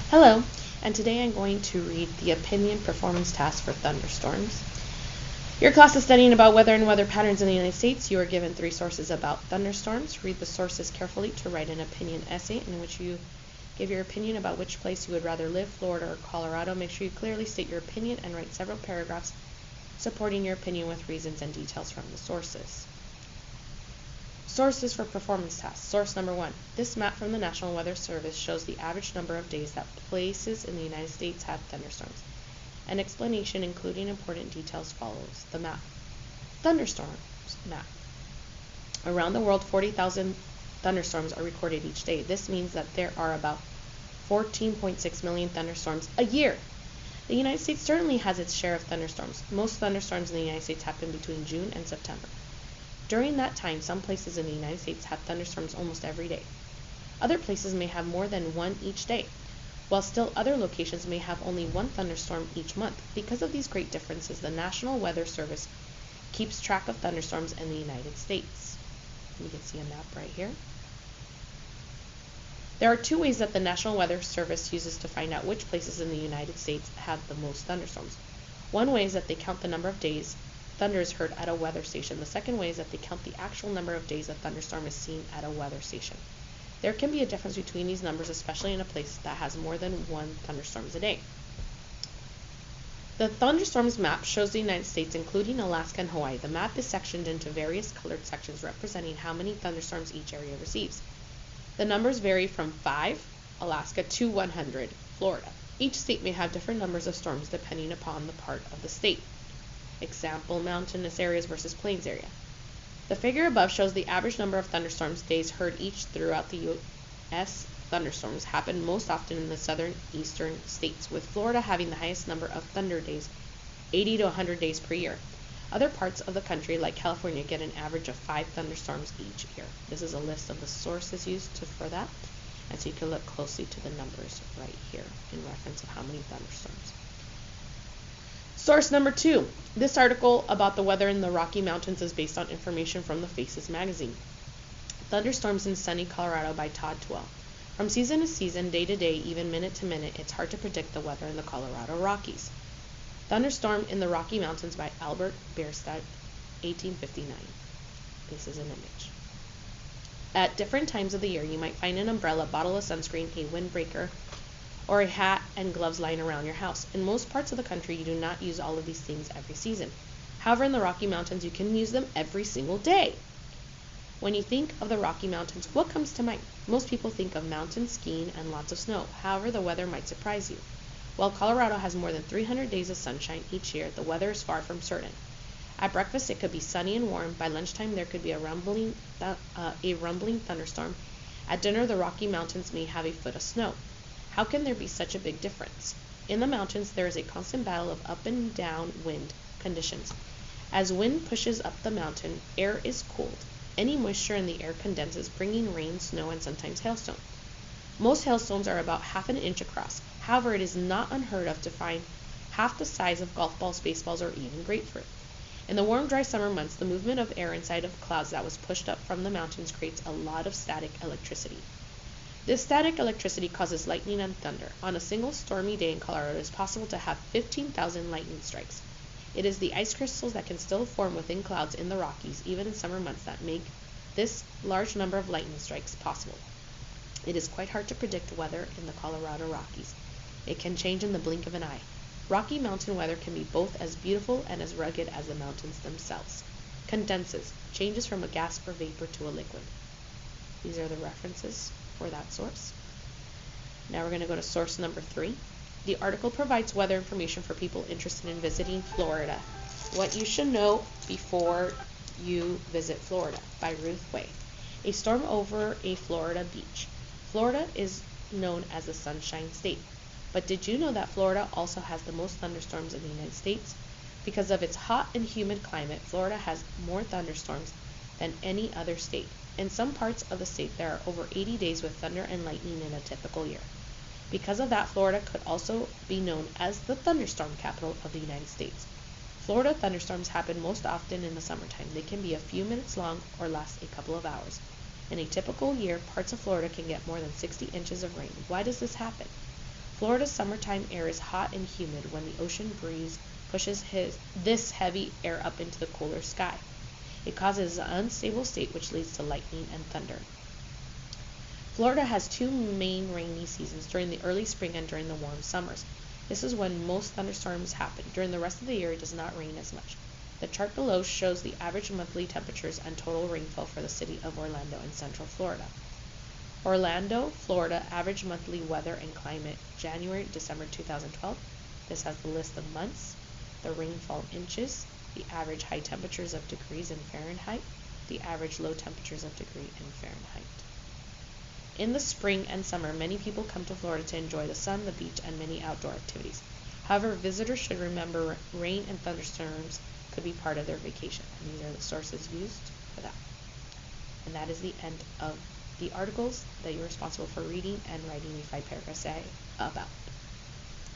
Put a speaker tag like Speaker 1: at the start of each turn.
Speaker 1: Hello, and today I'm going to read the opinion performance task for thunderstorms. Your class is studying about weather and weather patterns in the United States. You are given 3 sources about thunderstorms. Read the sources carefully to write an opinion essay in which you give your opinion about which place you would rather live, Florida or Colorado. Make sure you clearly state your opinion and write several paragraphs supporting your opinion with reasons and details from the sources. Sources for performance tasks. Source number 1. This map from the National Weather Service shows the average number of days that places in the United States have thunderstorms. An explanation including important details follows. The map. Thunderstorms map. Around the world, 40,000 thunderstorms are recorded each day. This means that there are about 14.6 million thunderstorms a year. The United States certainly has its share of thunderstorms. Most thunderstorms in the United States happen between June and September. During that time, some places in the United States have thunderstorms almost every day. Other places may have more than one each day, while still other locations may have only one thunderstorm each month. Because of these great differences, the National Weather Service keeps track of thunderstorms in the United States. You can see a map right here. There are 2 ways that the National Weather Service uses to find out which places in the United States have the most thunderstorms. One way is that they count the number of days thunder is heard at a weather station. The second way is that they count the actual number of days a thunderstorm is seen at a weather station. There can be a difference between these numbers, especially in a place that has more than one thunderstorms a day. The thunderstorms map shows the United States, including Alaska and Hawaii. The map is sectioned into various colored sections representing how many thunderstorms each area receives. The numbers vary from 5, Alaska, to 100, Florida. Each state may have different numbers of storms depending upon the part of the state. Example, mountainous areas versus plains area. The figure above shows the average number of thunderstorms days heard each throughout the U.S. Thunderstorms happen most often in the southern eastern states, with Florida having the highest number of thunder days, 80 to 100 days per year. Other parts of the country, like California, get an average of 5 thunderstorms each year. This is a list of the sources used for that, and so you can look closely to the numbers right here in reference of how many thunderstorms. Source number 2. This article about the weather in the Rocky Mountains is based on information from the Faces magazine. Thunderstorms in Sunny Colorado by Todd Twell. From season to season, day to day, even minute to minute, it's hard to predict the weather in the Colorado Rockies. Thunderstorm in the Rocky Mountains by Albert Bierstadt, 1859. This is an image. At different times of the year, you might find an umbrella, bottle of sunscreen, a windbreaker, or a hat and gloves lying around your house. In most parts of the country, you do not use all of these things every season. However, in the Rocky Mountains, you can use them every single day. When you think of the Rocky Mountains, what comes to mind? Most people think of mountains, skiing, and lots of snow. However, the weather might surprise you. While Colorado has more than 300 days of sunshine each year, the weather is far from certain. At breakfast, it could be sunny and warm. By lunchtime, there could be a rumbling thunderstorm. At dinner, the Rocky Mountains may have a foot of snow. How can there be such a big difference? In the mountains, there is a constant battle of up and down wind conditions. As wind pushes up the mountain, air is cooled. Any moisture in the air condenses, bringing rain, snow, and sometimes hailstones. Most hailstones are about half an inch across. However, it is not unheard of to find half the size of golf balls, baseballs, or even grapefruit. In the warm, dry summer months, the movement of air inside of clouds that was pushed up from the mountains creates a lot of static electricity. This static electricity causes lightning and thunder. On a single stormy day in Colorado, it is possible to have 15,000 lightning strikes. It is the ice crystals that can still form within clouds in the Rockies, even in summer months, that make this large number of lightning strikes possible. It is quite hard to predict weather in the Colorado Rockies. It can change in the blink of an eye. Rocky Mountain weather can be both as beautiful and as rugged as the mountains themselves. Condenses, changes from a gas or vapor to a liquid. These are the references for that source. Now we're going to go to source number 3. The article provides weather information for people interested in visiting Florida. What you should know before you visit Florida by Ruth Way. A storm over a Florida beach. Florida is known as the Sunshine State. But did you know that Florida also has the most thunderstorms in the United States? Because of its hot and humid climate, Florida has more thunderstorms than any other state. In some parts of the state, there are over 80 days with thunder and lightning in a typical year. Because of that, Florida could also be known as the thunderstorm capital of the United States. Florida thunderstorms happen most often in the summertime. They can be a few minutes long or last a couple of hours. In a typical year, parts of Florida can get more than 60 inches of rain. Why does this happen? Florida's summertime air is hot and humid when the ocean breeze pushes this heavy air up into the cooler sky. It causes an unstable state which leads to lightning and thunder. Florida has two main rainy seasons, during the early spring and during the warm summers. This is when most thunderstorms happen. During the rest of the year, it does not rain as much. The chart below shows the average monthly temperatures and total rainfall for the city of Orlando in Central Florida. Orlando, Florida, average monthly weather and climate, January to December 2012. This has the list of months, the rainfall inches, the average high temperatures of degrees in Fahrenheit, the average low temperatures of degree in Fahrenheit. In the spring and summer, many people come to Florida to enjoy the sun, the beach, and many outdoor activities. However, visitors should remember rain and thunderstorms could be part of their vacation, and these are the sources used for that. And that is the end of the articles that you're responsible for reading and writing a 5-paragraph essay about.